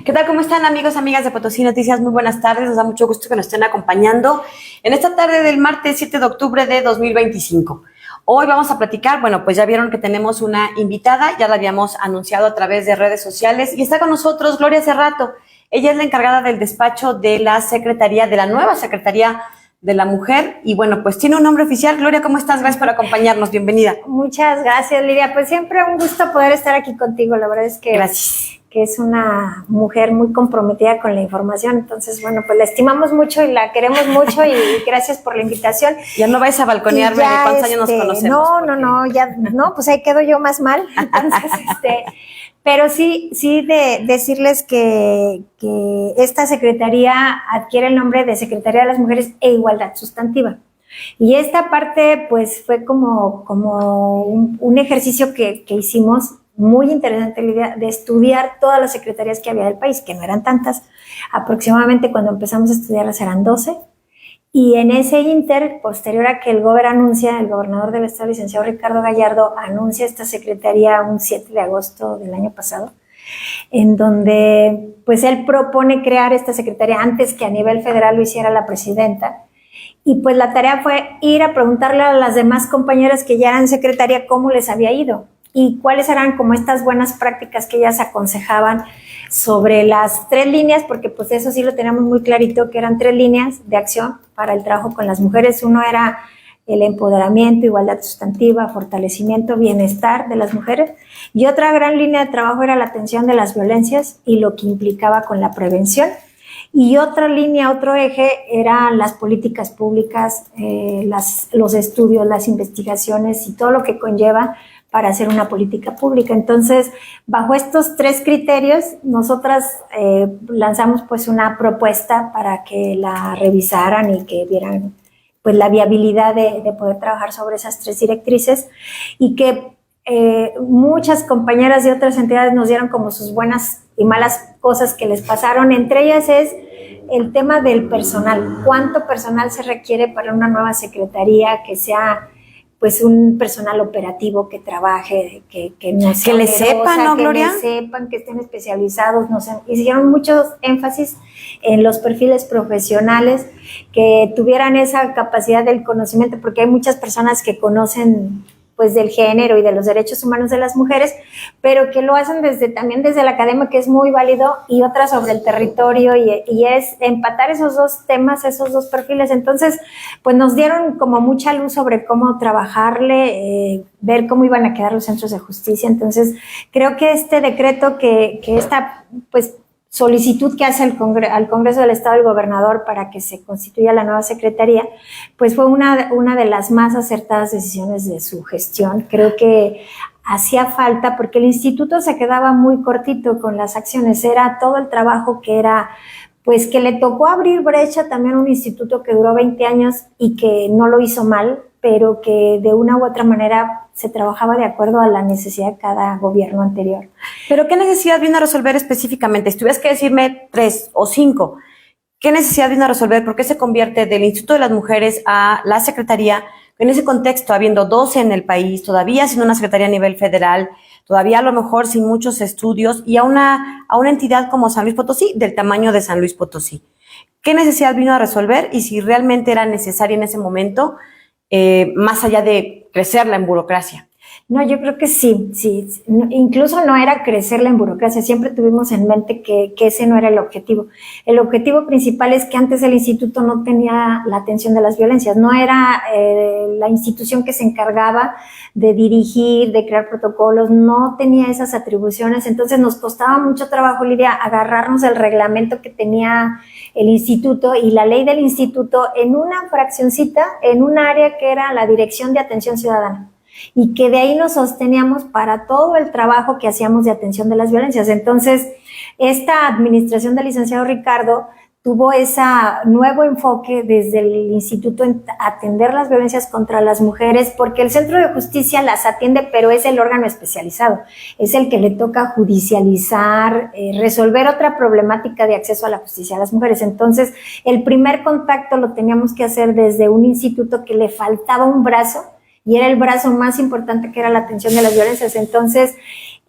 ¿Qué tal? ¿Cómo están, amigos, amigas de Potosí Noticias? Muy buenas tardes. Nos da mucho gusto que nos estén acompañando en esta tarde del martes 7 de octubre de 2025. Hoy vamos a platicar, bueno, pues ya vieron que tenemos una invitada, ya la habíamos anunciado a través de redes sociales y está con nosotros Gloria Cerrato. Ella es la encargada del despacho de la Secretaría, de la nueva Secretaría de la Mujer y bueno, pues tiene un nombre oficial. Gloria, ¿cómo estás? Gracias por acompañarnos. Bienvenida. Muchas gracias, Lidia. Pues siempre un gusto poder estar aquí contigo. La verdad es que... Gracias. Que es una mujer muy comprometida con la información. Entonces, bueno, pues la estimamos mucho y la queremos mucho y gracias por la invitación. Ya no vais a balconearme de cuántos años nos conocemos. No, pues ahí quedo yo más mal. Entonces, pero sí decirles que esta secretaría adquiere el nombre de Secretaría de las Mujeres e Igualdad Sustantiva. Y esta parte, pues, fue como un ejercicio que hicimos muy interesante, la idea de estudiar todas las secretarías que había del país, que no eran tantas. Aproximadamente cuando empezamos a estudiarlas eran 12. Y en ese inter, posterior a que el gobernador del estado, licenciado Ricardo Gallardo, anuncia esta secretaría un 7 de agosto del año pasado, en donde pues él propone crear esta secretaría antes que a nivel federal lo hiciera la presidenta. Y pues la tarea fue ir a preguntarle a las demás compañeras que ya eran secretaria cómo les había ido y cuáles eran como estas buenas prácticas que ellas aconsejaban sobre las 3 líneas, porque pues eso sí lo teníamos muy clarito, que eran 3 líneas de acción para el trabajo con las mujeres. Uno era el empoderamiento, igualdad sustantiva, fortalecimiento, bienestar de las mujeres, y otra gran línea de trabajo era la atención de las violencias y lo que implicaba con la prevención. Y otra línea, otro eje, eran las políticas públicas, los estudios, las investigaciones y todo lo que conlleva para hacer una política pública. Entonces, bajo estos 3 criterios, nosotras lanzamos pues una propuesta para que la revisaran y que vieran pues la viabilidad de poder trabajar sobre esas 3 directrices y que muchas compañeras de otras entidades nos dieron como sus buenas y malas cosas que les pasaron. Entre ellas es el tema del personal. ¿Cuánto personal se requiere para una nueva secretaría que sea pues un personal operativo que trabaje, que no sea que le sepan, ¿no, Gloria? Que le sepan, que estén especializados. Hicieron mucho énfasis en los perfiles profesionales, que tuvieran esa capacidad del conocimiento, porque hay muchas personas que conocen pues del género y de los derechos humanos de las mujeres, pero que lo hacen también desde la academia, que es muy válido, y otras sobre el territorio, y es empatar esos 2 temas, esos 2 perfiles. Entonces, pues nos dieron como mucha luz sobre cómo trabajarle, ver cómo iban a quedar los centros de justicia. Entonces, creo que este decreto, que esta pues solicitud que hace al Congreso del Estado el gobernador para que se constituya la nueva secretaría, pues fue una de las más acertadas decisiones de su gestión. Creo que hacía falta, porque el instituto se quedaba muy cortito con las acciones, era todo el trabajo que era, pues que le tocó abrir brecha también un instituto que duró 20 años y que no lo hizo mal, pero que de una u otra manera se trabajaba de acuerdo a la necesidad de cada gobierno anterior. ¿Pero qué necesidad vino a resolver específicamente? Si tuvieras que decirme 3 o 5, ¿qué necesidad vino a resolver? ¿Por qué se convierte del Instituto de las Mujeres a la Secretaría? En ese contexto, habiendo 12 en el país, todavía sin una secretaría a nivel federal, todavía a lo mejor sin muchos estudios, y a una entidad como San Luis Potosí, del tamaño de San Luis Potosí. ¿Qué necesidad vino a resolver? Y si realmente era necesaria en ese momento, más allá de crecerla en burocracia. No, yo creo que sí. Incluso no era crecerla en burocracia, siempre tuvimos en mente que ese no era el objetivo. El objetivo principal es que antes el instituto no tenía la atención de las violencias, no era la institución que se encargaba de dirigir, de crear protocolos, no tenía esas atribuciones. Entonces nos costaba mucho trabajo, Lidia, agarrarnos el reglamento que tenía el instituto y la ley del instituto en una fraccioncita, en un área que era la Dirección de Atención Ciudadana, y que de ahí nos sosteníamos para todo el trabajo que hacíamos de atención de las violencias. Entonces, esta administración del licenciado Ricardo tuvo ese nuevo enfoque desde el instituto en atender las violencias contra las mujeres, porque el centro de justicia las atiende, pero es el órgano especializado, es el que le toca judicializar, resolver otra problemática de acceso a la justicia a las mujeres. Entonces, el primer contacto lo teníamos que hacer desde un instituto que le faltaba un brazo, y era el brazo más importante, que era la atención de las violencias. Entonces,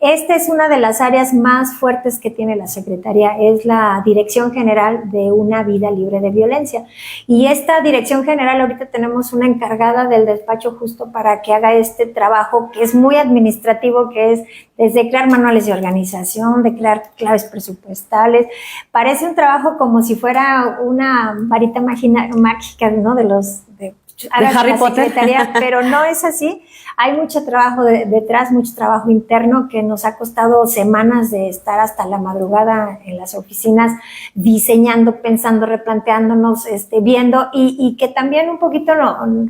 Esta es una de las áreas más fuertes que tiene la Secretaría, es la Dirección General de una Vida Libre de Violencia. Y esta Dirección General, ahorita tenemos una encargada del despacho justo para que haga este trabajo, que es muy administrativo, que es desde crear manuales de organización, de crear claves presupuestales. Parece un trabajo como si fuera una varita mágica, ¿no? de Harry Potter. Pero no es así. Hay mucho trabajo detrás, mucho trabajo interno que nos ha costado semanas de estar hasta la madrugada en las oficinas diseñando, pensando, replanteándonos, viendo y que también un poquito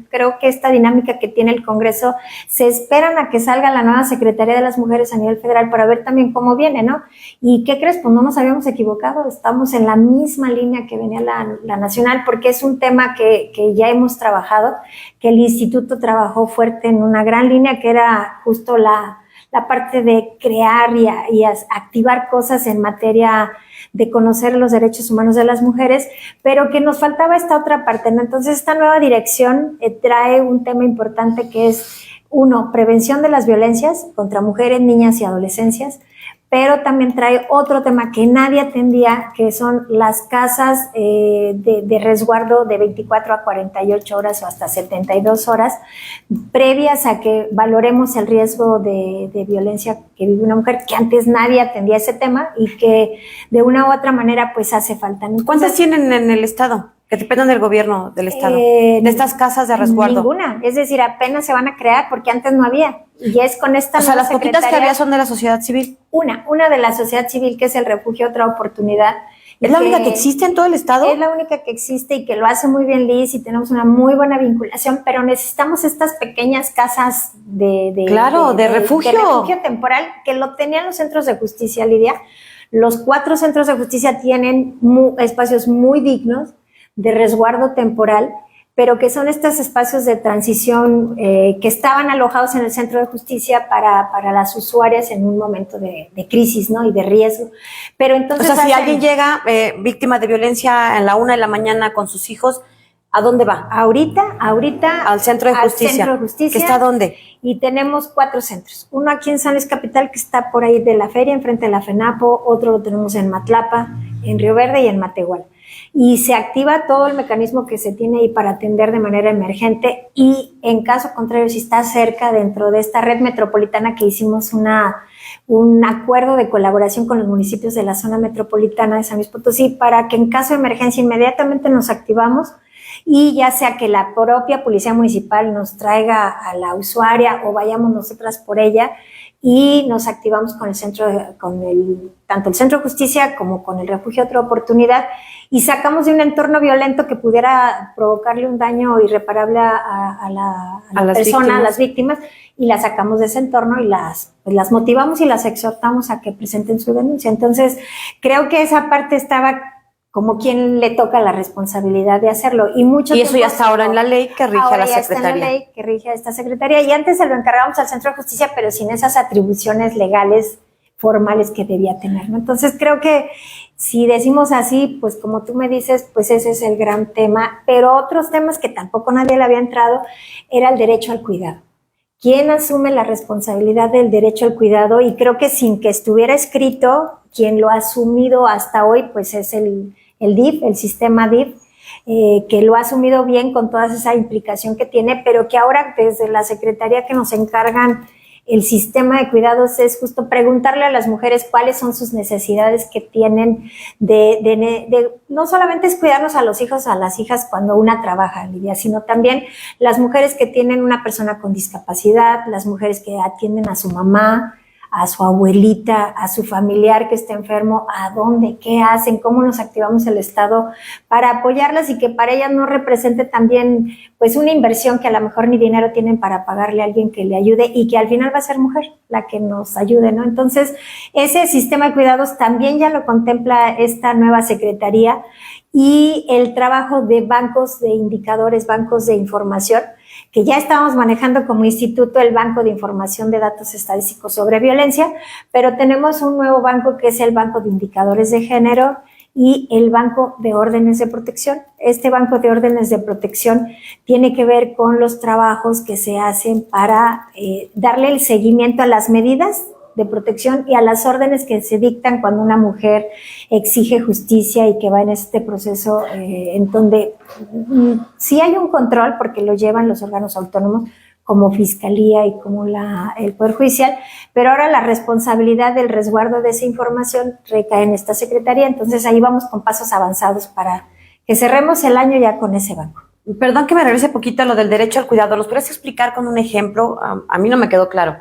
creo que esta dinámica que tiene el Congreso, se esperan a que salga la nueva Secretaría de las Mujeres a nivel federal para ver también cómo viene, ¿no? ¿Y qué crees? Pues no nos habíamos equivocado, estamos en la misma línea que venía la nacional, porque es un tema que ya hemos trabajado, que el instituto trabajó fuerte en una gran línea que era justo la parte de crear y activar cosas en materia de conocer los derechos humanos de las mujeres, pero que nos faltaba esta otra parte, ¿no? Entonces esta nueva dirección trae un tema importante que es, uno, prevención de las violencias contra mujeres, niñas y adolescencias, pero también trae otro tema que nadie atendía, que son las casas de resguardo de 24 a 48 horas o hasta 72 horas, previas a que valoremos el riesgo de violencia que vive una mujer, que antes nadie atendía ese tema y que de una u otra manera pues hace falta. Entonces, ¿cuántas tienen en el estado? Que dependan del gobierno del estado, de estas casas de resguardo. Ninguna, es decir, apenas se van a crear porque antes no había. Y es con esta nueva las poquitas que había son de la sociedad civil. Una de la sociedad civil, que es el Refugio Otra Oportunidad. ¿Es la única que existe en todo el estado? Es la única que existe y que lo hace muy bien Liz, y tenemos una muy buena vinculación, pero necesitamos estas pequeñas casas de refugio. De refugio temporal, que lo tenían los centros de justicia, Lidia. Los 4 centros de justicia tienen espacios muy dignos de resguardo temporal, pero que son estos espacios de transición que estaban alojados en el centro de justicia para las usuarias en un momento de crisis, ¿no? Y de riesgo. Pero entonces, o sea, si alguien llega víctima de violencia en la 1 de la mañana con sus hijos, ¿a dónde va? Ahorita al centro de justicia. Al centro de justicia. ¿Que está dónde? Y tenemos 4 centros. Uno aquí en San Luis Capital, que está por ahí de la feria, enfrente de la FENAPO. Otro lo tenemos en Matlapa, en Río Verde y en Matehuala. Y se activa todo el mecanismo que se tiene ahí para atender de manera emergente, y en caso contrario, si está cerca dentro de esta red metropolitana que hicimos un acuerdo de colaboración con los municipios de la zona metropolitana de San Luis Potosí, para que en caso de emergencia inmediatamente nos activamos, y ya sea que la propia policía municipal nos traiga a la usuaria o vayamos nosotras por ella, y nos activamos con tanto el Centro de Justicia como con el Refugio Otra Oportunidad, y sacamos de un entorno violento que pudiera provocarle un daño irreparable a la persona, a las víctimas, y las sacamos de ese entorno y las motivamos y las exhortamos a que presenten su denuncia. Entonces, creo que esa parte estaba como quien le toca la responsabilidad de hacerlo. Y eso ya está ahora en la ley que rige a la Secretaría. Está en la ley que rige a esta Secretaría, y antes se lo encargábamos al Centro de Justicia, pero sin esas atribuciones legales formales que debía tener, ¿no? Entonces creo que si decimos así, pues como tú me dices, pues ese es el gran tema, pero otros temas que tampoco nadie le había entrado era el derecho al cuidado. ¿Quién asume la responsabilidad del derecho al cuidado? Y creo que sin que estuviera escrito, quien lo ha asumido hasta hoy, pues es el DIF, el sistema DIF, que lo ha asumido bien con toda esa implicación que tiene, pero que ahora desde la Secretaría que nos encargan el sistema de cuidados es justo preguntarle a las mujeres cuáles son sus necesidades que tienen no solamente es cuidarnos a los hijos, a las hijas cuando una trabaja, Lidia, sino también las mujeres que tienen una persona con discapacidad, las mujeres que atienden a su mamá, a su abuelita, a su familiar que está enfermo, a dónde, qué hacen, cómo nos activamos el Estado para apoyarlas, y que para ellas no represente también pues una inversión que a lo mejor ni dinero tienen para pagarle a alguien que le ayude, y que al final va a ser mujer la que nos ayude, ¿no? Entonces, ese sistema de cuidados también ya lo contempla esta nueva Secretaría, y el trabajo de bancos de indicadores, bancos de información, que ya estábamos manejando como instituto el Banco de Información de Datos Estadísticos sobre Violencia, pero tenemos un nuevo banco que es el Banco de Indicadores de Género y el Banco de Órdenes de Protección. Este Banco de Órdenes de Protección tiene que ver con los trabajos que se hacen para darle el seguimiento a las medidas de protección y a las órdenes que se dictan cuando una mujer exige justicia y que va en este proceso en donde sí hay un control porque lo llevan los órganos autónomos como Fiscalía y como el Poder Judicial, pero ahora la responsabilidad del resguardo de esa información recae en esta Secretaría, entonces ahí vamos con pasos avanzados para que cerremos el año ya con ese banco. Perdón que me regrese poquito a lo del derecho al cuidado. ¿Los puedes explicar con un ejemplo? A mí no me quedó claro.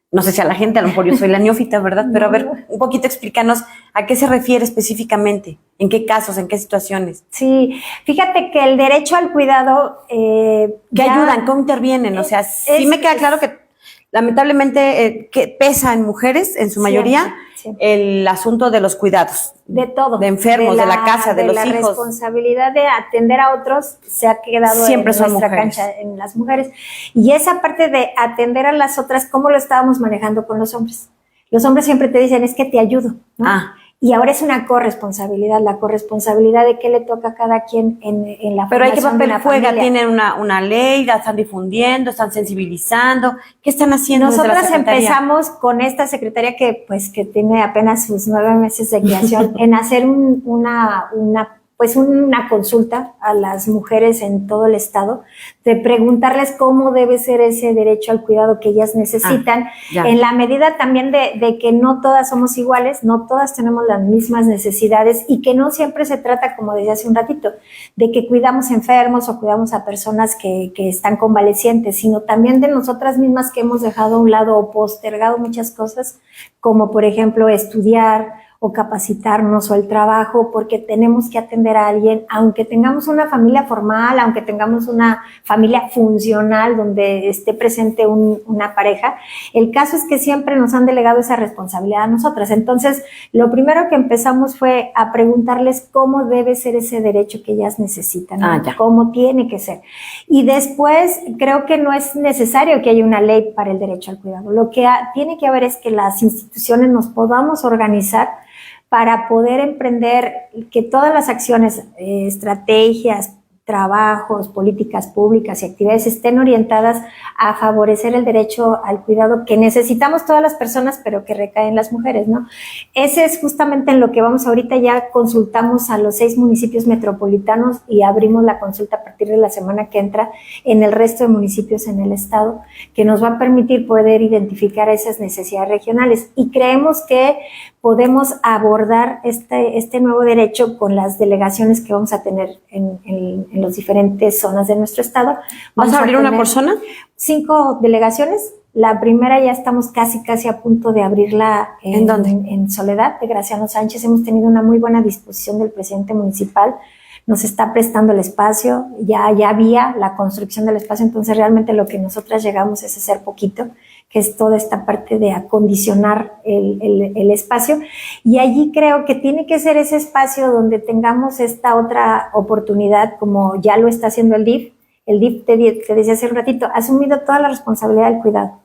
No sé si a la gente, a lo mejor yo soy la neófita, ¿verdad? Pero a ver, un poquito explícanos a qué se refiere específicamente, en qué casos, en qué situaciones. Sí, fíjate que el derecho al cuidado... ¿Qué ayudan? ¿Cómo intervienen? O sea, sí me queda claro que lamentablemente que pesa en mujeres, en su mayoría, el asunto de los cuidados. De todo. De enfermos, de la casa, de los hijos. La responsabilidad de atender a otros se ha quedado siempre en nuestra cancha, en las mujeres. Y esa parte de atender a las otras, ¿cómo lo estábamos manejando con los hombres? Los hombres siempre te dicen, es que te ayudo, ¿no? Y ahora es una corresponsabilidad, la corresponsabilidad de qué le toca a cada quien en la Pero hay que papel juega, familia. Tienen una ley, la están difundiendo, están sensibilizando. ¿Qué están haciendo? Nosotras empezamos con esta secretaría que tiene apenas sus 9 meses de creación en hacer una consulta a las mujeres en todo el estado, de preguntarles cómo debe ser ese derecho al cuidado que ellas necesitan, en la medida también de que no todas somos iguales, no todas tenemos las mismas necesidades y que no siempre se trata, como decía hace un ratito, de que cuidamos enfermos o cuidamos a personas que están convalecientes, sino también de nosotras mismas que hemos dejado a un lado o postergado muchas cosas, como por ejemplo estudiar, o capacitarnos o el trabajo, porque tenemos que atender a alguien, aunque tengamos una familia formal, aunque tengamos una familia funcional donde esté presente una pareja. El caso es que siempre nos han delegado esa responsabilidad a nosotras. Entonces, lo primero que empezamos fue a preguntarles cómo debe ser ese derecho que ellas necesitan, ¿no? Cómo tiene que ser. Y después, creo que no es necesario que haya una ley para el derecho al cuidado. Lo que tiene que haber es que las instituciones nos podamos organizar para poder emprender que todas las acciones, estrategias, trabajos, políticas públicas y actividades estén orientadas a favorecer el derecho al cuidado que necesitamos todas las personas, pero que recae en las mujeres, ¿no? Ese es justamente en lo que vamos ahorita. Ya consultamos a los 6 municipios metropolitanos y abrimos la consulta a partir de la semana que entra en el resto de municipios en el estado, que nos va a permitir poder identificar esas necesidades regionales. Y creemos que podemos abordar este nuevo derecho con las delegaciones que vamos a tener en las diferentes zonas de nuestro estado. ¿Vas a abrir una por zona? 5 delegaciones. La primera ya estamos casi a punto de abrirla. ¿En dónde? En Soledad, de Graciano Sánchez. Hemos tenido una muy buena disposición del presidente municipal. Nos está prestando el espacio, ya había la construcción del espacio, entonces realmente lo que nosotras llegamos es hacer poquito, que es toda esta parte de acondicionar el espacio, y allí creo que tiene que ser ese espacio donde tengamos esta otra oportunidad, como ya lo está haciendo el DIF. El DIF, te decía hace un ratito, ha asumido toda la responsabilidad del cuidado,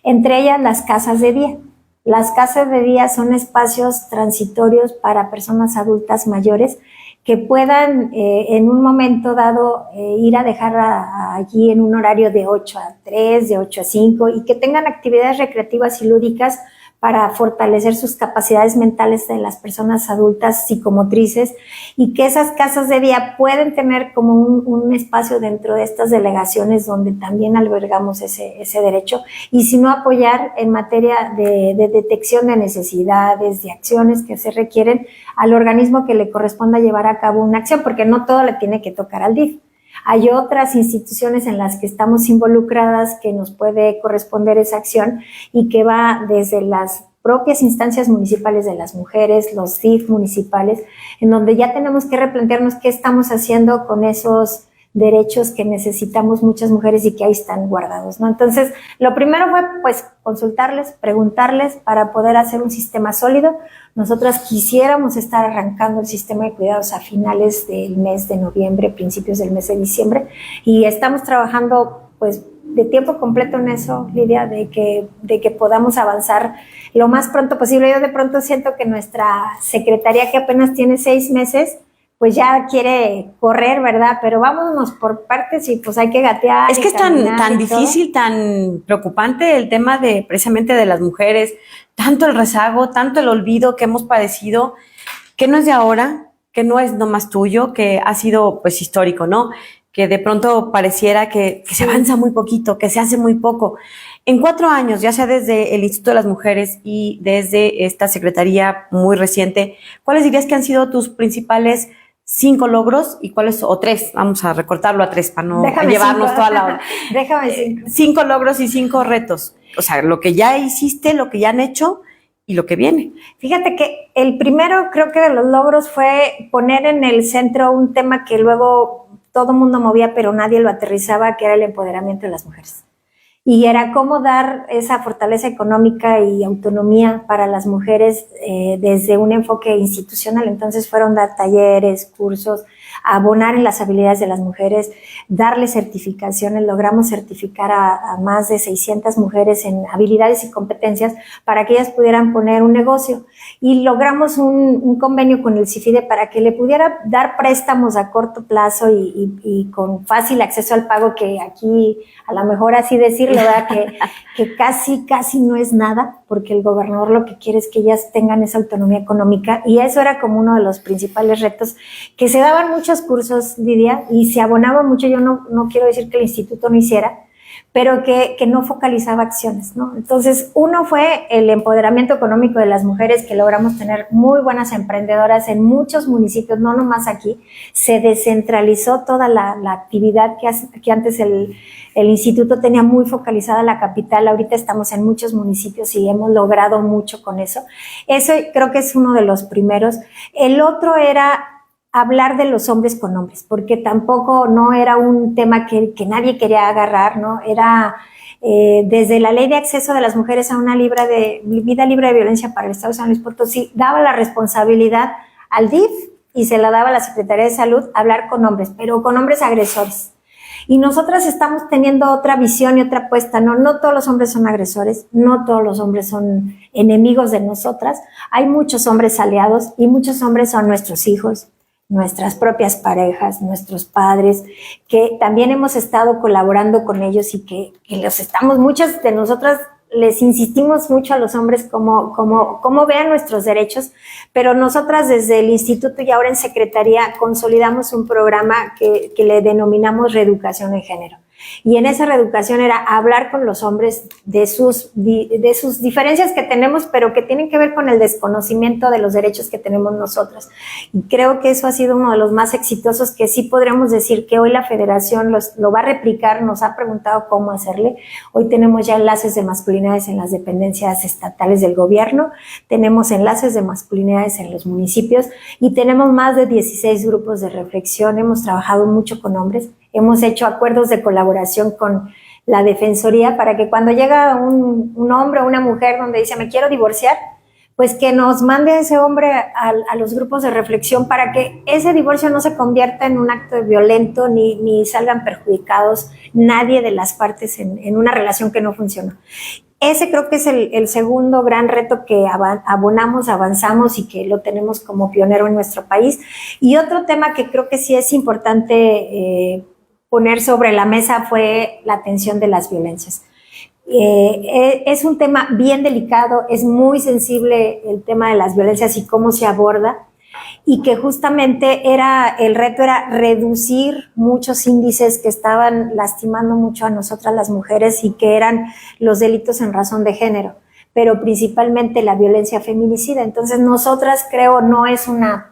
entre ellas las casas de día. Las casas de día son espacios transitorios para personas adultas mayores que puedan en un momento dado ir a dejar allí en un horario de 8 a 3, de 8 a 5, y que tengan actividades recreativas y lúdicas para fortalecer sus capacidades mentales de las personas adultas psicomotrices, y que esas casas de día pueden tener como un espacio dentro de estas delegaciones donde también albergamos ese derecho, y si no, apoyar en materia de detección de necesidades, de acciones que se requieren al organismo que le corresponda llevar a cabo una acción, porque no todo le tiene que tocar al DIF. Hay otras instituciones en las que estamos involucradas que nos puede corresponder esa acción, y que va desde las propias instancias municipales de las mujeres, los DIF municipales, en donde ya tenemos que replantearnos qué estamos haciendo con esos derechos que necesitamos muchas mujeres y que ahí están guardados, ¿no? Entonces, lo primero fue pues consultarles, preguntarles para poder hacer un sistema sólido. Nosotras quisiéramos estar arrancando el sistema de cuidados a finales del mes de noviembre, principios del mes de diciembre, y estamos trabajando pues de tiempo completo en eso, Lidia, de que podamos avanzar lo más pronto posible. Yo de pronto siento que nuestra secretaría, que apenas tiene 6 meses, pues ya quiere correr, ¿verdad? Pero vámonos por partes y pues hay que gatear. Es que es tan difícil, tan preocupante el tema de precisamente de las mujeres, tanto el rezago, tanto el olvido que hemos padecido, que no es de ahora, que no es nomás tuyo, que ha sido pues histórico, ¿no? Que de pronto pareciera que se avanza muy poquito, que se hace muy poco. En 4 años, ya sea desde el Instituto de las Mujeres y desde esta secretaría muy reciente, ¿cuáles dirías que han sido tus principales 5 logros y cuáles, o 3? Vamos a recortarlo a 3 para no llevarnos toda la hora. Déjame 5. 5 logros y 5 retos. O sea, lo que ya hiciste, lo que ya han hecho y lo que viene. Fíjate que el primero, creo que de los logros, fue poner en el centro un tema que luego todo el mundo movía, pero nadie lo aterrizaba, que era el empoderamiento de las mujeres. Y era cómo dar esa fortaleza económica y autonomía para las mujeres desde un enfoque institucional. Entonces fueron dar talleres, cursos, abonar en las habilidades de las mujeres, darles certificaciones. Logramos certificar a más de 600 mujeres en habilidades y competencias para que ellas pudieran poner un negocio. Y logramos un convenio con el CIFIDE para que le pudiera dar préstamos a corto plazo y con fácil acceso al pago, que aquí a lo mejor así decirlo, ¿verdad? Que casi no es nada, porque el gobernador lo que quiere es que ellas tengan esa autonomía económica, y eso era como uno de los principales retos, que se daban muchos cursos, Lidia, y se abonaba mucho. Yo no quiero decir que el instituto no hiciera, pero que no focalizaba acciones, ¿no? Entonces, uno fue el empoderamiento económico de las mujeres, que logramos tener muy buenas emprendedoras en muchos municipios, no nomás aquí. Se descentralizó toda la actividad que antes el instituto tenía muy focalizada la capital. Ahorita estamos en muchos municipios y hemos logrado mucho con eso. Eso creo que es uno de los primeros. El otro era hablar de los hombres con hombres, porque tampoco no era un tema que nadie quería agarrar, ¿no? Era desde la ley de acceso de las mujeres a una vida libre de violencia para el Estado de San Luis Potosí, daba la responsabilidad al DIF y se la daba a la Secretaría de Salud hablar con hombres, pero con hombres agresores. Y nosotras estamos teniendo otra visión y otra apuesta, ¿no? No todos los hombres son agresores, no todos los hombres son enemigos de nosotras. Hay muchos hombres aliados y muchos hombres son nuestros hijos, nuestras propias parejas, nuestros padres, que también hemos estado colaborando con ellos y que muchas de nosotras les insistimos mucho a los hombres cómo vean nuestros derechos, pero nosotras desde el instituto y ahora en secretaría consolidamos un programa que le denominamos Reeducación en Género. Y en esa reeducación era hablar con los hombres de sus diferencias que tenemos, pero que tienen que ver con el desconocimiento de los derechos que tenemos nosotras. Y creo que eso ha sido uno de los más exitosos, que sí podríamos decir que hoy la federación lo va a replicar. Nos ha preguntado cómo hacerle. Hoy tenemos ya enlaces de masculinidades en las dependencias estatales del gobierno, tenemos enlaces de masculinidades en los municipios y tenemos más de 16 grupos de reflexión. Hemos trabajado mucho con hombres. Hemos hecho acuerdos de colaboración con la Defensoría para que cuando llega un hombre o una mujer donde dice me quiero divorciar, pues que nos mande a ese hombre a los grupos de reflexión para que ese divorcio no se convierta en un acto violento ni salgan perjudicados nadie de las partes en una relación que no funcionó. Ese creo que es el segundo gran reto que avanzamos y que lo tenemos como pionero en nuestro país. Y otro tema que creo que sí es importante poner sobre la mesa fue la atención de las violencias. Es un tema bien delicado, es muy sensible el tema de las violencias y cómo se aborda, y que justamente el reto era reducir muchos índices que estaban lastimando mucho a nosotras las mujeres y que eran los delitos en razón de género, pero principalmente la violencia feminicida. Entonces nosotras, creo, no es una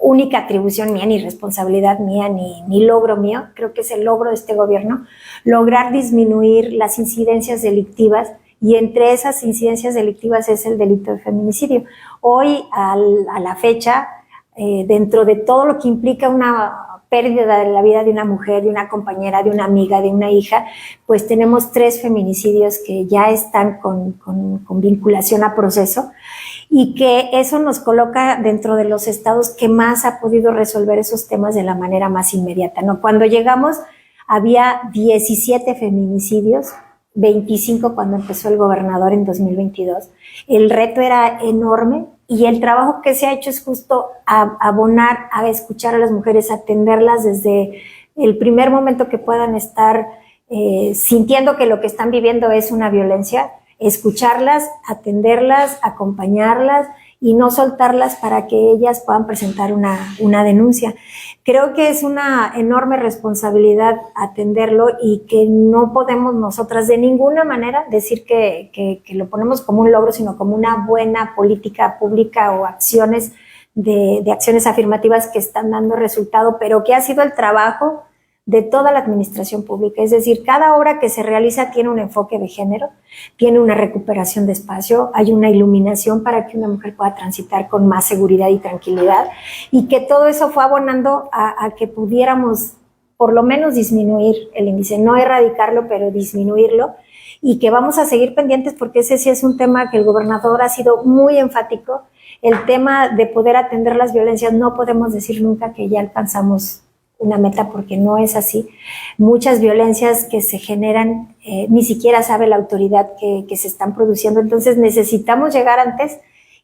única atribución mía, ni responsabilidad mía, ni logro mío. Creo que es el logro de este gobierno, lograr disminuir las incidencias delictivas, y entre esas incidencias delictivas es el delito de feminicidio. Hoy, a la fecha, dentro de todo lo que implica una pérdida de la vida de una mujer, de una compañera, de una amiga, de una hija, pues tenemos 3 feminicidios que ya están con vinculación a proceso, y que eso nos coloca dentro de los estados que más ha podido resolver esos temas de la manera más inmediata, ¿no? Cuando llegamos había 17 feminicidios, 25 cuando empezó el gobernador en 2022. El reto era enorme, y el trabajo que se ha hecho es justo abonar a escuchar a las mujeres, atenderlas desde el primer momento que puedan estar sintiendo que lo que están viviendo es una violencia, escucharlas, atenderlas, acompañarlas y no soltarlas para que ellas puedan presentar una denuncia. Creo que es una enorme responsabilidad atenderlo y que no podemos nosotras de ninguna manera decir que lo ponemos como un logro, sino como una buena política pública o acciones de acciones afirmativas que están dando resultado, pero que ha sido el trabajo de toda la administración pública. Es decir, cada obra que se realiza tiene un enfoque de género, tiene una recuperación de espacio, hay una iluminación para que una mujer pueda transitar con más seguridad y tranquilidad, y que todo eso fue abonando a que pudiéramos por lo menos disminuir el índice, no erradicarlo, pero disminuirlo, y que vamos a seguir pendientes porque ese sí es un tema que el gobernador ha sido muy enfático, el tema de poder atender las violencias. No podemos decir nunca que ya alcanzamos una meta, porque no es así. Muchas violencias que se generan, ni siquiera sabe la autoridad que se están produciendo. Entonces necesitamos llegar antes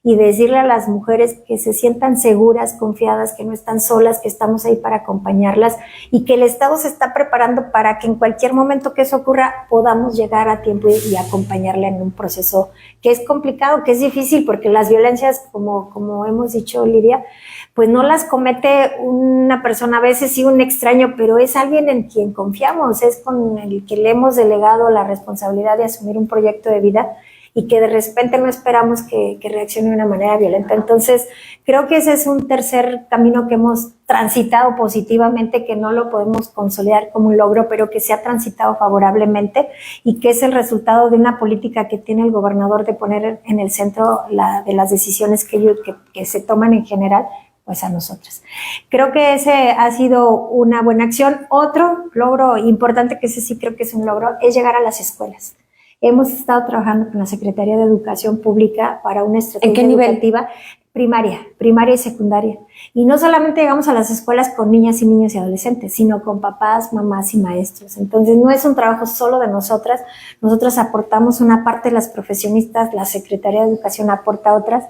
y decirle a las mujeres que se sientan seguras, confiadas, que no están solas, que estamos ahí para acompañarlas y que el Estado se está preparando para que en cualquier momento que eso ocurra podamos llegar a tiempo y acompañarla en un proceso que es complicado, que es difícil, porque las violencias, como hemos dicho, Lidia, pues no las comete una persona, a veces sí un extraño, pero es alguien en quien confiamos, es con el que le hemos delegado la responsabilidad de asumir un proyecto de vida y que de repente no esperamos que reaccione de una manera violenta. Entonces, creo que ese es un tercer camino que hemos transitado positivamente, que no lo podemos consolidar como un logro, pero que se ha transitado favorablemente y que es el resultado de una política que tiene el gobernador de poner en el centro de las decisiones que se toman en general, pues a nosotras. Creo que ese ha sido una buena acción. Otro logro importante, que ese sí creo que es un logro, es llegar a las escuelas. Hemos estado trabajando con la Secretaría de Educación Pública para una estrategia educativa primaria y secundaria. Y no solamente llegamos a las escuelas con niñas y niños y adolescentes, sino con papás, mamás y maestros. Entonces no es un trabajo solo de nosotras. Nosotros aportamos una parte de las profesionistas, la Secretaría de Educación aporta otras.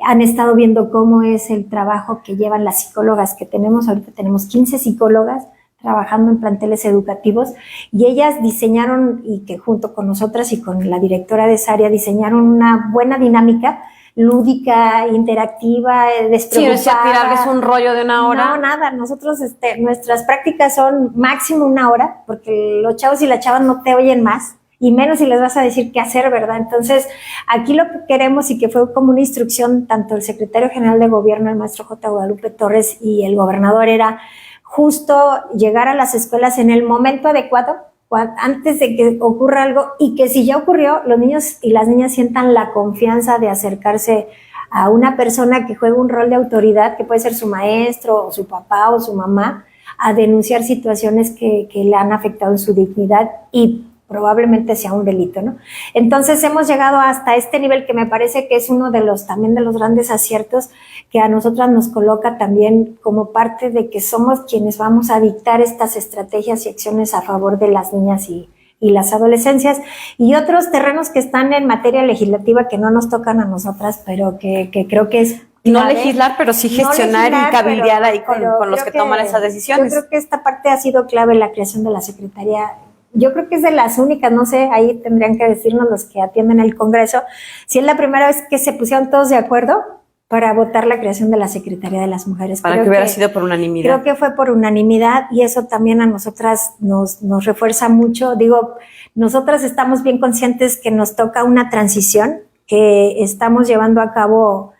Han estado viendo cómo es el trabajo que llevan las psicólogas que tenemos. Ahorita tenemos 15 psicólogas trabajando en planteles educativos, y ellas diseñaron, y que junto con nosotras y con la directora de esa área diseñaron una buena dinámica lúdica, interactiva, despreocupada. Sí, tirarles un rollo de una hora. No, nada, nosotros nuestras prácticas son máximo una hora, porque los chavos y las chavas no te oyen más, y menos si les vas a decir qué hacer, ¿verdad? Entonces, aquí lo que queremos, y que fue como una instrucción tanto el secretario general de gobierno, el maestro J. Guadalupe Torres, y el gobernador, era justo llegar a las escuelas en el momento adecuado, antes de que ocurra algo, y que si ya ocurrió, los niños y las niñas sientan la confianza de acercarse a una persona que juega un rol de autoridad, que puede ser su maestro, o su papá, o su mamá, a denunciar situaciones que le han afectado en su dignidad y probablemente sea un delito, ¿no? Entonces hemos llegado hasta este nivel, que me parece que es uno de los grandes aciertos, que a nosotras nos coloca también como parte de que somos quienes vamos a dictar estas estrategias y acciones a favor de las niñas y las adolescencias, y otros terrenos que están en materia legislativa que no nos tocan a nosotras, pero que creo que es no legislar, pero sí gestionar y cabildear ahí con los que toman esas decisiones. Yo creo que esta parte ha sido clave en la creación de la Secretaría. Yo creo que es de las únicas, no sé, ahí tendrían que decirnos los que atienden el Congreso, si es la primera vez que se pusieron todos de acuerdo para votar la creación de la Secretaría de las Mujeres. Para que hubiera sido por unanimidad. Creo que fue por unanimidad, y eso también a nosotras nos refuerza mucho. Digo, nosotras estamos bien conscientes que nos toca una transición, que estamos llevando a cabo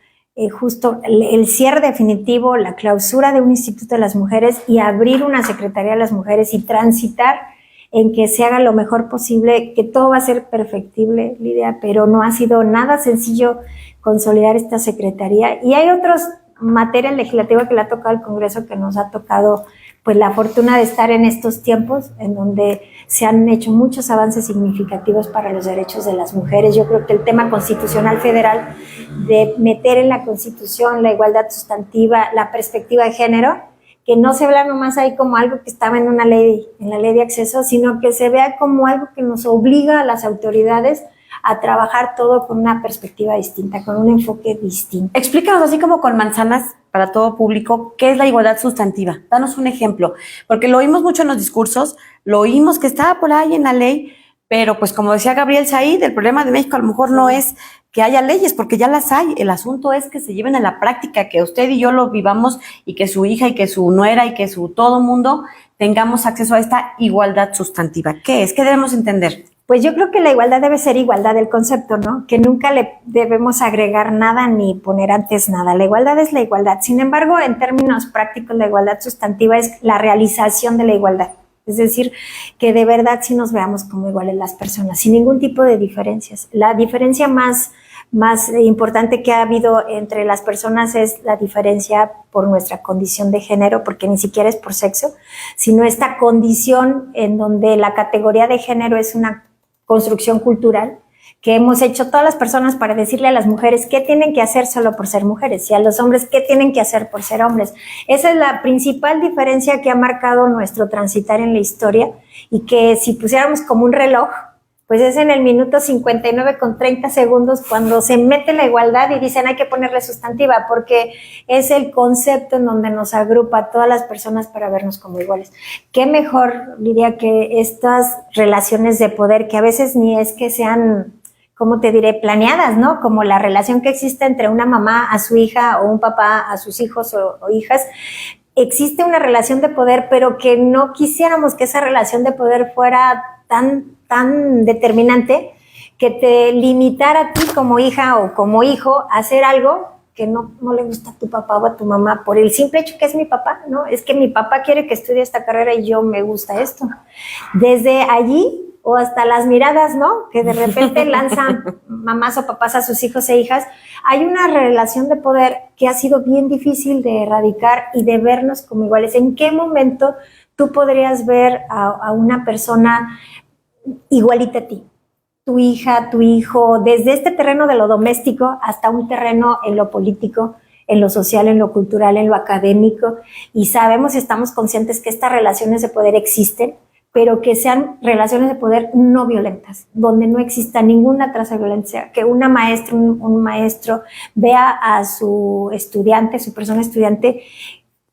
justo el cierre definitivo, la clausura de un Instituto de las Mujeres y abrir una Secretaría de las Mujeres y transitar en que se haga lo mejor posible, que todo va a ser perfectible, Lidia, pero no ha sido nada sencillo consolidar esta secretaría. Y hay otras materias legislativas que le ha tocado al Congreso, que nos ha tocado pues la fortuna de estar en estos tiempos en donde se han hecho muchos avances significativos para los derechos de las mujeres. Yo creo que el tema constitucional federal, de meter en la Constitución la igualdad sustantiva, la perspectiva de género, que no se vea nomás ahí como algo que estaba en una ley, en la ley de acceso, sino que se vea como algo que nos obliga a las autoridades a trabajar todo con una perspectiva distinta, con un enfoque distinto. Explícanos así como con manzanas para todo público, ¿qué es la igualdad sustantiva? Danos un ejemplo, porque lo oímos mucho en los discursos, lo oímos que estaba por ahí en la ley, pero pues como decía Gabriel Said, el problema de México a lo mejor no es que haya leyes, porque ya las hay. El asunto es que se lleven a la práctica, que usted y yo lo vivamos y que su hija y que su nuera y que su todo mundo tengamos acceso a esta igualdad sustantiva. ¿Qué es? ¿Qué debemos entender? Pues yo creo que la igualdad debe ser igualdad del concepto, ¿no? Que nunca le debemos agregar nada ni poner antes nada. La igualdad es la igualdad. Sin embargo, en términos prácticos, la igualdad sustantiva es la realización de la igualdad. Es decir, que de verdad sí nos veamos como iguales las personas, sin ningún tipo de diferencias. La diferencia más importante que ha habido entre las personas es la diferencia por nuestra condición de género, porque ni siquiera es por sexo, sino esta condición en donde la categoría de género es una construcción cultural que hemos hecho todas las personas para decirle a las mujeres qué tienen que hacer solo por ser mujeres y a los hombres qué tienen que hacer por ser hombres. Esa es la principal diferencia que ha marcado nuestro transitar en la historia y que si pusiéramos como un reloj, pues es en el minuto 59:30 cuando se mete la igualdad y dicen hay que ponerle sustantiva porque es el concepto en donde nos agrupa a todas las personas para vernos como iguales. Qué mejor, diría, que estas relaciones de poder que a veces ni es que sean, ¿cómo te diré?, planeadas, ¿no? Como la relación que existe entre una mamá a su hija o un papá a sus hijos o hijas. Existe una relación de poder, pero que no quisiéramos que esa relación de poder fuera tan determinante que te limitara a ti como hija o como hijo a hacer algo que no le gusta a tu papá o a tu mamá por el simple hecho que es mi papá, ¿no? Es que mi papá quiere que estudie esta carrera y yo me gusta esto. Desde allí o hasta las miradas, ¿no? Que de repente lanzan mamás o papás a sus hijos e hijas. Hay una relación de poder que ha sido bien difícil de erradicar y de vernos como iguales. ¿En qué momento tú podrías ver a una persona igualita a ti? Tu hija, tu hijo, desde este terreno de lo doméstico hasta un terreno en lo político, en lo social, en lo cultural, en lo académico. Y sabemos y estamos conscientes que estas relaciones de poder existen, pero que sean relaciones de poder no violentas, donde no exista ninguna traza de violencia, que una maestra, un maestro vea a su estudiante, su persona estudiante,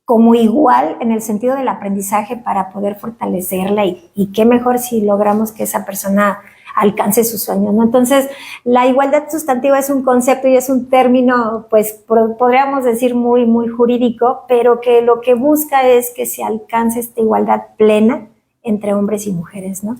como igual en el sentido del aprendizaje para poder fortalecerla y qué mejor si logramos que esa persona alcance sus sueños, ¿no? Entonces, la igualdad sustantiva es un concepto y es un término, pues, podríamos decir muy jurídico, pero que lo que busca es que se alcance esta igualdad plena entre hombres y mujeres, ¿no?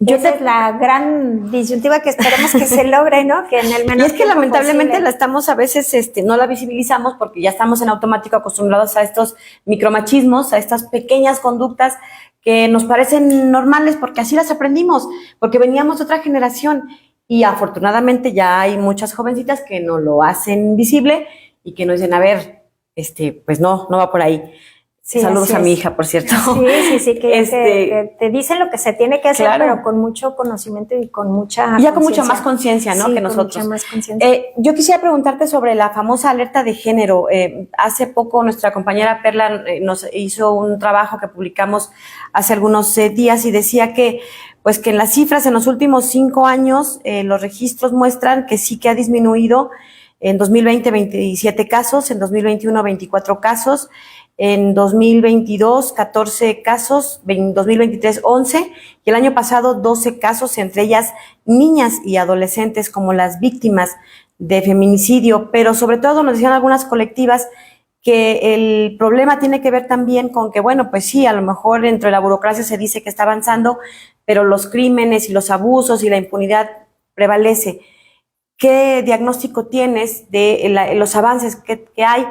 Esa es la gran disyuntiva que esperemos que se logre, ¿no? Que en el menor y es que lamentablemente posible. la estamos a veces, no la visibilizamos porque ya estamos en automático acostumbrados a estos micromachismos, a estas pequeñas conductas que nos parecen normales porque así las aprendimos, porque veníamos de otra generación y afortunadamente ya hay muchas jovencitas que no lo hacen visible y que nos dicen, a ver, pues no va por ahí. Sí, saludos a mi hija, por cierto. Sí, que te dicen lo que se tiene que hacer, claro, pero con mucho conocimiento y con mucha ya con mucha más conciencia, ¿no? Sí, que nosotros. Mucha más conciencia. Yo quisiera preguntarte sobre la famosa alerta de género. Hace poco nuestra compañera Perla nos hizo un trabajo que publicamos hace algunos días y decía que pues que en las cifras en los últimos 5 años los registros muestran que sí que ha disminuido. En 2020 27 casos, en 2021 24 casos, en 2022 14 casos, en 2023 11 y el año pasado 12 casos, entre ellas niñas y adolescentes como las víctimas de feminicidio, pero sobre todo nos decían algunas colectivas que el problema tiene que ver también con que, bueno, pues sí, a lo mejor dentro de la burocracia se dice que está avanzando, pero los crímenes y los abusos y la impunidad prevalece. ¿Qué diagnóstico tienes de los avances que hay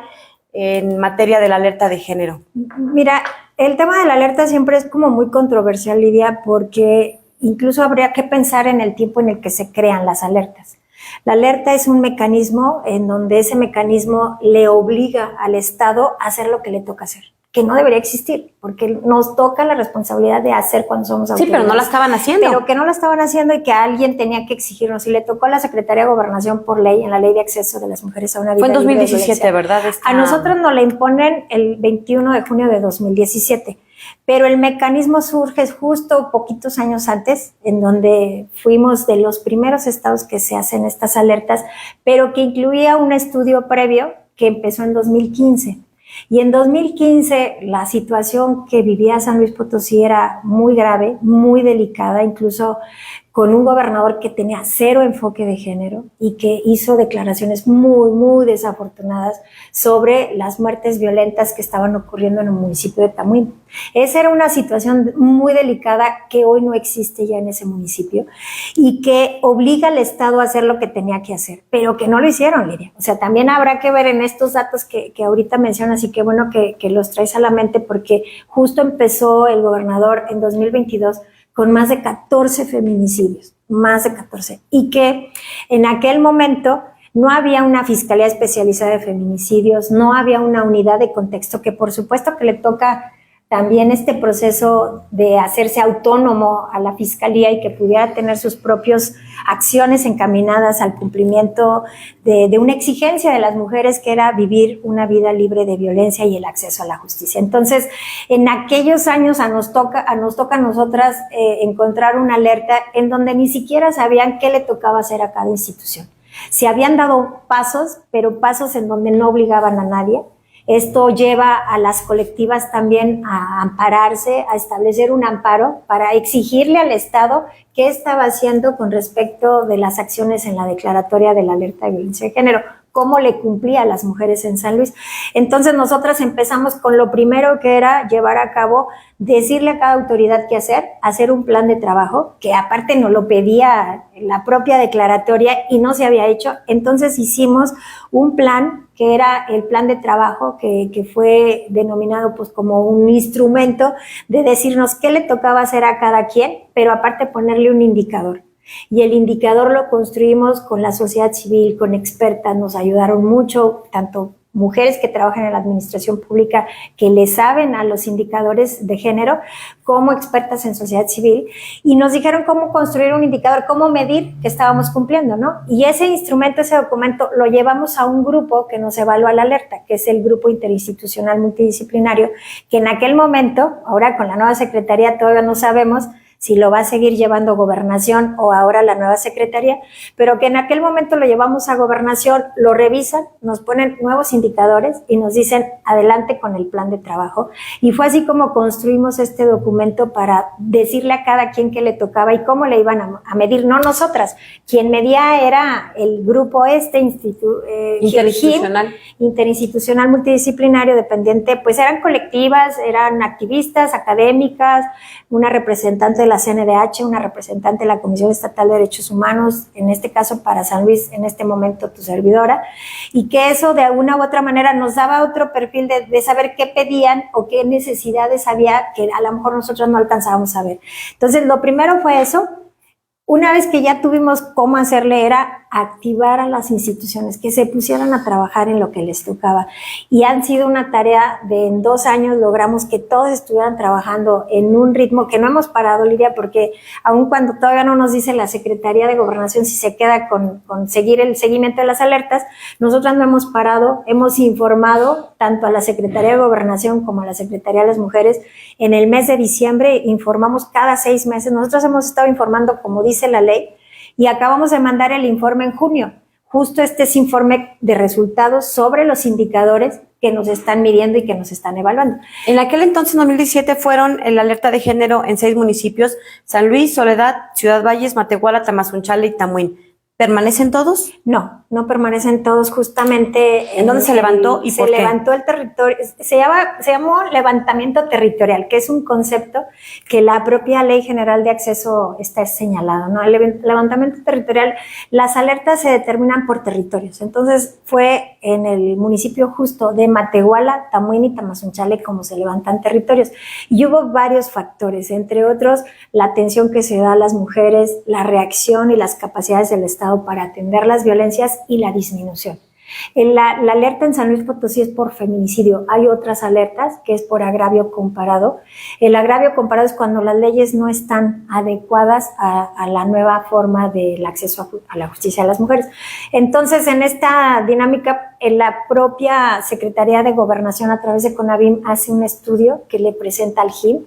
en materia de la alerta de género? Mira, el tema de la alerta siempre es como muy controversial, Lidia, porque incluso habría que pensar en el tiempo en el que se crean las alertas. La alerta es un mecanismo en donde ese mecanismo le obliga al Estado a hacer lo que le toca hacer, que no debería existir, porque nos toca la responsabilidad de hacer cuando somos autoridades. Sí, pero no la estaban haciendo. Pero que no la estaban haciendo y que alguien tenía que exigirnos. Y le tocó a la Secretaría de Gobernación por ley, en la Ley de Acceso de las Mujeres a una Vida Fue en 2017, libre de ¿verdad? A nosotros nos la imponen el 21 de junio de 2017. Pero el mecanismo surge justo poquitos años antes, en donde fuimos de los primeros estados que se hacen estas alertas, pero que incluía un estudio previo que empezó en 2015. Y en 2015 la situación que vivía San Luis Potosí era muy grave, muy delicada, incluso con un gobernador que tenía cero enfoque de género y que hizo declaraciones muy, muy desafortunadas sobre las muertes violentas que estaban ocurriendo en el municipio de Tamuín. Esa era una situación muy delicada que hoy no existe ya en ese municipio y que obliga al Estado a hacer lo que tenía que hacer, pero que no lo hicieron, Lidia. O sea, también habrá que ver en estos datos que ahorita mencionas, y qué bueno que los traes a la mente, porque justo empezó el gobernador en 2022 con más de 14 feminicidios, más de 14, y que en aquel momento no había una fiscalía especializada de feminicidios, no había una unidad de contexto, que por supuesto que le toca también este proceso de hacerse autónomo a la fiscalía y que pudiera tener sus propias acciones encaminadas al cumplimiento de una exigencia de las mujeres, que era vivir una vida libre de violencia y el acceso a la justicia. Entonces, en aquellos años nos toca a nosotras encontrar una alerta en donde ni siquiera sabían qué le tocaba hacer a cada institución. Se habían dado pasos, pero pasos en donde no obligaban a nadie. Esto lleva a las colectivas también a ampararse, a establecer un amparo para exigirle al Estado qué estaba haciendo con respecto de las acciones en la declaratoria de la alerta de violencia de género, cómo le cumplía a las mujeres en San Luis. Entonces nosotras empezamos con lo primero, que era llevar a cabo, decirle a cada autoridad qué hacer un plan de trabajo, que aparte nos lo pedía la propia declaratoria y no se había hecho. Entonces hicimos un plan, que era el plan de trabajo, que fue denominado pues como un instrumento de decirnos qué le tocaba hacer a cada quien, pero aparte ponerle un indicador. Y el indicador lo construimos con la sociedad civil, con expertas, nos ayudaron mucho, tanto mujeres que trabajan en la administración pública que le saben a los indicadores de género, como expertas en sociedad civil, y nos dijeron cómo construir un indicador, cómo medir que estábamos cumpliendo, ¿no? Y ese instrumento, ese documento, lo llevamos a un grupo que nos evalúa la alerta, que es el Grupo Interinstitucional Multidisciplinario, que en aquel momento, ahora con la nueva secretaría todavía no sabemos si lo va a seguir llevando Gobernación o ahora la nueva secretaría, pero que en aquel momento lo llevamos a Gobernación, lo revisan, nos ponen nuevos indicadores y nos dicen adelante con el plan de trabajo. Y fue así como construimos este documento para decirle a cada quien qué le tocaba y cómo le iban a medir, no nosotras. Quien medía era el grupo interinstitucional multidisciplinario dependiente, pues eran colectivas, eran activistas, académicas, una representante de la CNDH, una representante de la Comisión Estatal de Derechos Humanos, en este caso para San Luis, en este momento tu servidora, y que eso de alguna u otra manera nos daba otro perfil de saber qué pedían o qué necesidades había que a lo mejor nosotros no alcanzábamos a ver. Entonces, lo primero fue eso. Una vez que ya tuvimos cómo hacerle, era activar a las instituciones que se pusieran a trabajar en lo que les tocaba. Y han sido una tarea de en 2 años logramos que todos estuvieran trabajando en un ritmo que no hemos parado, Lidia, porque aun cuando todavía no nos dice la Secretaría de Gobernación si se queda con seguir el seguimiento de las alertas, nosotras no hemos parado, hemos informado tanto a la Secretaría de Gobernación como a la Secretaría de las Mujeres. En el mes de diciembre informamos cada 6 meses, nosotros hemos estado informando como dice la ley, y acabamos de mandar el informe en junio. Justo este es informe de resultados sobre los indicadores que nos están midiendo y que nos están evaluando. En aquel entonces, en 2017, fueron en la alerta de género en 6 municipios: San Luis, Soledad, Ciudad Valles, Matehuala, Tamazunchale y Tamuín. ¿Permanecen todos? No, no permanecen todos. Justamente ¿en dónde se levantó y por qué? Se levantó el territorio, se llamó levantamiento territorial, que es un concepto que la propia Ley General de Acceso está señalado, ¿no? El levantamiento territorial, las alertas se determinan por territorios. Entonces fue en el municipio justo de Matehuala, Tamuín y Tamazunchale como se levantan territorios. Y hubo varios factores, entre otros la atención que se da a las mujeres, la reacción y las capacidades del Estado para atender las violencias y la disminución. La alerta en San Luis Potosí es por feminicidio. Hay otras alertas que es por agravio comparado. El agravio comparado es cuando las leyes no están adecuadas a la nueva forma del acceso a la justicia de las mujeres. Entonces, en esta dinámica, la propia Secretaría de Gobernación a través de CONAVIM hace un estudio que le presenta al GIM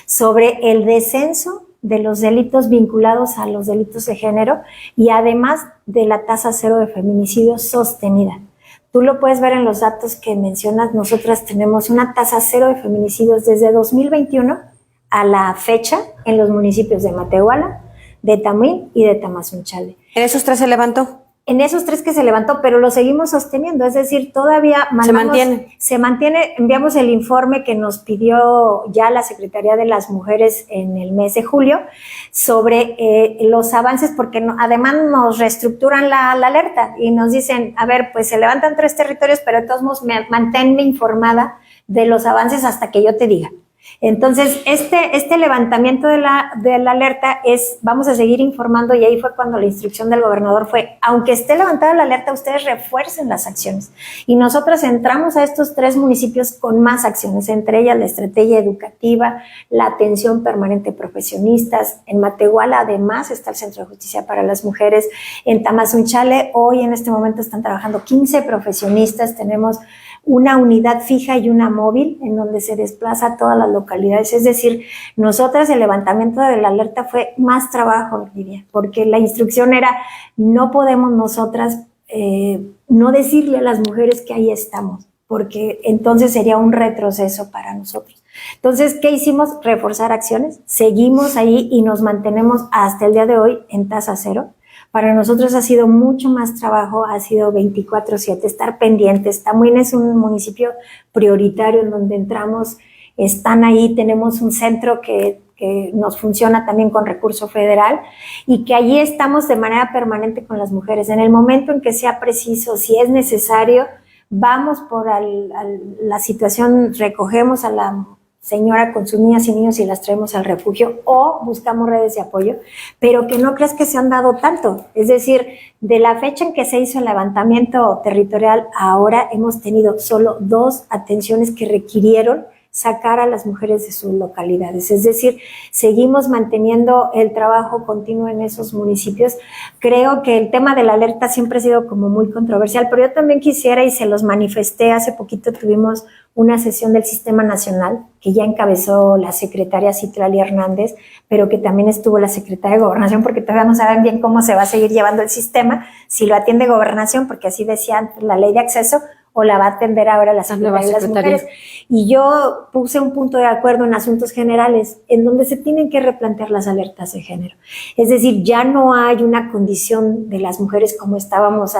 sobre el descenso de los delitos vinculados a los delitos de género y además de la tasa cero de feminicidio sostenida. Tú lo puedes ver en los datos que mencionas. Nosotras tenemos una tasa cero de feminicidios desde 2021 a la fecha en los municipios de Matehuala, de Tamuín y de Tamazunchale. ¿En esos 3 se levantó? En esos 3 que se levantó, pero lo seguimos sosteniendo, es decir, todavía se mantiene, enviamos el informe que nos pidió ya la Secretaría de las Mujeres en el mes de julio sobre los avances, porque además nos reestructuran la alerta y nos dicen, a ver, pues se levantan 3 territorios, pero de todos modos manténme informada de los avances hasta que yo te diga. Entonces, este levantamiento de la alerta vamos a seguir informando, y ahí fue cuando la instrucción del gobernador fue, aunque esté levantada la alerta, ustedes refuercen las acciones. Y nosotros entramos a estos 3 municipios con más acciones, entre ellas la estrategia educativa, la atención permanente de profesionistas. En Matehuala, además, está el Centro de Justicia para las Mujeres. En Tamazunchale, hoy en este momento están trabajando 15 profesionistas. Tenemos una unidad fija y una móvil en donde se desplaza a todas las localidades. Es decir, nosotras el levantamiento de la alerta fue más trabajo, Lidia, porque la instrucción era, no podemos nosotras no decirle a las mujeres que ahí estamos, porque entonces sería un retroceso para nosotros. Entonces, ¿qué hicimos? Reforzar acciones, seguimos ahí y nos mantenemos hasta el día de hoy en tasa cero. Para nosotros ha sido mucho más trabajo, ha sido 24/7, estar pendientes. Tamuín es un municipio prioritario en donde entramos, están ahí, tenemos un centro que nos funciona también con recurso federal y que allí estamos de manera permanente con las mujeres. En el momento en que sea preciso, si es necesario, vamos por la situación, recogemos a la señora con sus niñas y niños y las traemos al refugio o buscamos redes de apoyo, pero que no creas que se han dado tanto. Es decir, de la fecha en que se hizo el levantamiento territorial, ahora hemos tenido solo 2 atenciones que requirieron sacar a las mujeres de sus localidades. Es decir, seguimos manteniendo el trabajo continuo en esos municipios. Creo que el tema de la alerta siempre ha sido como muy controversial, pero yo también quisiera, y se los manifesté hace poquito, tuvimos una sesión del Sistema Nacional que ya encabezó la secretaria Citlali Hernández, pero que también estuvo la secretaria de Gobernación, porque todavía no saben bien cómo se va a seguir llevando el sistema, si lo atiende Gobernación, porque así decía antes la ley de acceso, o la va a atender ahora la Secretaría de las Mujeres. Y yo puse un punto de acuerdo en asuntos generales, en donde se tienen que replantear las alertas de género. Es decir, ya no hay una condición de las mujeres como estábamos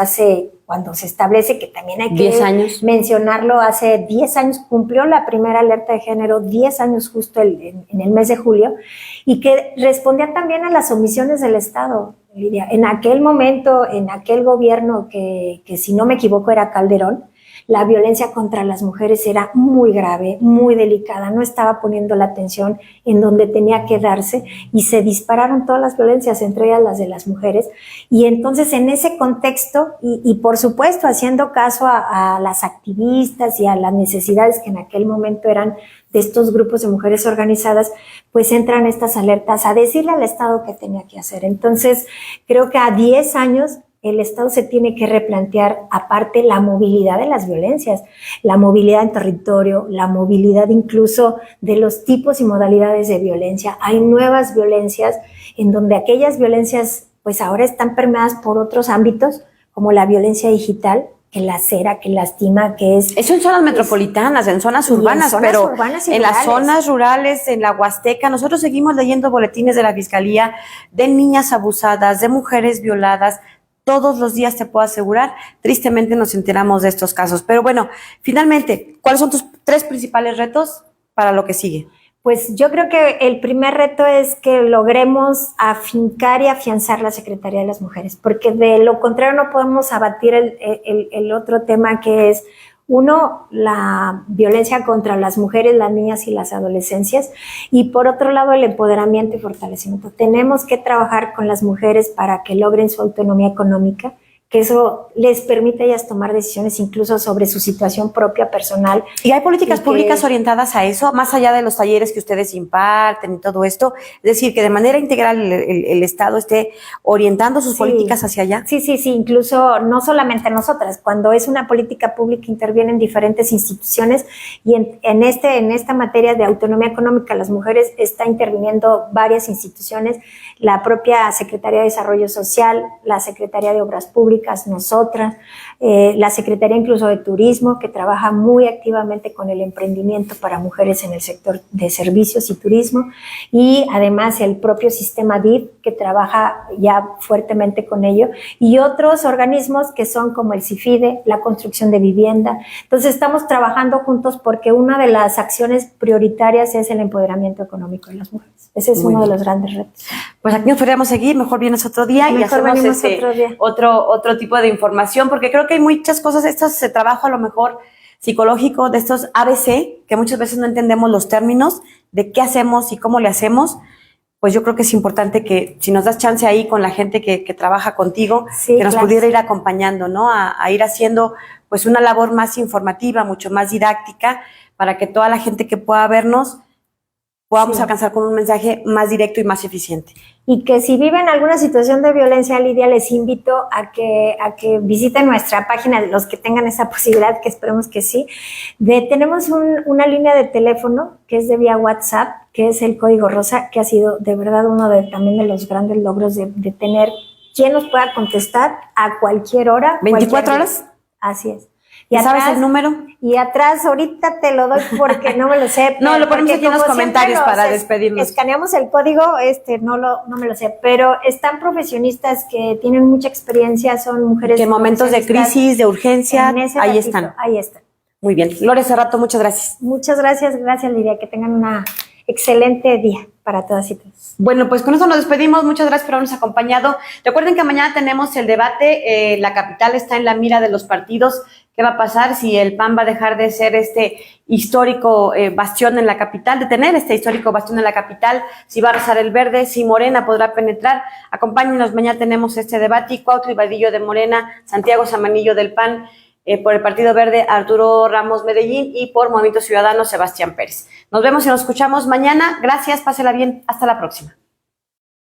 cuando se establece, que también hay que mencionarlo, hace 10 años cumplió la primera alerta de género, 10 años justo en el mes de julio, y que respondía también a las omisiones del Estado, Lidia. En aquel momento, en aquel gobierno que si no me equivoco era Calderón, la violencia contra las mujeres era muy grave, muy delicada, no estaba poniendo la atención en donde tenía que darse y se dispararon todas las violencias, entre ellas las de las mujeres. Y entonces en ese contexto, y por supuesto haciendo caso a las activistas y a las necesidades que en aquel momento eran de estos grupos de mujeres organizadas, pues entran estas alertas a decirle al Estado qué tenía que hacer. Entonces creo que a 10 años el Estado se tiene que replantear, aparte, la movilidad de las violencias, la movilidad en territorio, la movilidad incluso de los tipos y modalidades de violencia. Hay nuevas violencias en donde aquellas violencias pues ahora están permeadas por otros ámbitos, como la violencia digital, que lacera, que lastima, que es... Eso en zonas metropolitanas, en zonas urbanas, pero en las zonas rurales, en la Huasteca, nosotros seguimos leyendo boletines de la Fiscalía de niñas abusadas, de mujeres violadas. Todos los días te puedo asegurar, tristemente nos enteramos de estos casos. Pero bueno, finalmente, ¿cuáles son tus 3 principales retos para lo que sigue? Pues yo creo que el primer reto es que logremos afincar y afianzar la Secretaría de las Mujeres, porque de lo contrario no podemos abatir el otro tema, que es, uno, la violencia contra las mujeres, las niñas y las adolescencias, y por otro lado el empoderamiento y fortalecimiento. Tenemos que trabajar con las mujeres para que logren su autonomía económica, que eso les permite a ellas tomar decisiones incluso sobre su situación propia, personal. ¿Y hay políticas públicas orientadas a eso, más allá de los talleres que ustedes imparten y todo esto? Es decir, que de manera integral el Estado esté orientando sus políticas hacia allá. Sí, incluso no solamente nosotras, cuando es una política pública intervienen diferentes instituciones y en esta materia de autonomía económica las mujeres está interviniendo varias instituciones, la propia Secretaría de Desarrollo Social, la Secretaría de Obras Públicas, nosotras, la Secretaría incluso de Turismo, que trabaja muy activamente con el emprendimiento para mujeres en el sector de servicios y turismo, y además el propio sistema DIF, que trabaja ya fuertemente con ello, y otros organismos que son como el CIFIDE, la construcción de vivienda. Entonces estamos trabajando juntos porque una de las acciones prioritarias es el empoderamiento económico de las mujeres. Ese es uno de los grandes retos. Pues aquí nos podríamos seguir, mejor vienes otro día y hacemos otro tipo de información, porque creo que hay muchas cosas, se trabajo a lo mejor psicológico, de estos ABC, que muchas veces no entendemos los términos de qué hacemos y cómo le hacemos. Pues yo creo que es importante que si nos das chance ahí con la gente que trabaja contigo, que nos pudiera ir acompañando, ¿no? A ir haciendo pues una labor más informativa, mucho más didáctica, para que toda la gente que pueda vernos podamos alcanzar con un mensaje más directo y más eficiente. Y que si viven alguna situación de violencia, Lidia, les invito a que visiten nuestra página, los que tengan esa posibilidad, que esperemos que sí. Tenemos una línea de teléfono que es de vía WhatsApp, que es el Código Rosa, que ha sido de verdad uno también de los grandes logros de tener quien nos pueda contestar a cualquier hora. ¿24 horas? Así es. ¿Y sabes el número? Y atrás, ahorita te lo doy porque no me lo sé. No, lo ponemos aquí en los comentarios para despedirnos. Escaneamos el código, no me lo sé, pero están profesionistas que tienen mucha experiencia, son mujeres. Que en momentos de crisis, de urgencia, ahí están. Ahí están. Muy bien. Lore Cerrato, muchas gracias. Muchas gracias, Lidia, que tengan una excelente día para todas y todos. Bueno, pues con eso nos despedimos. Muchas gracias por habernos acompañado. Recuerden que mañana tenemos el debate. La capital está en la mira de los partidos. ¿Qué va a pasar si el PAN va a dejar de ser este histórico bastión en la capital, de tener este histórico bastión en la capital? Si va a arrasar el verde, si Morena podrá penetrar. Acompáñenos, mañana tenemos este debate. Y Cuautla Vadillo de Morena, Santiago Zamanillo del PAN, por el Partido Verde, Arturo Ramos Medellín, y por Movimiento Ciudadano, Sebastián Pérez. Nos vemos y nos escuchamos mañana. Gracias, pásela bien. Hasta la próxima.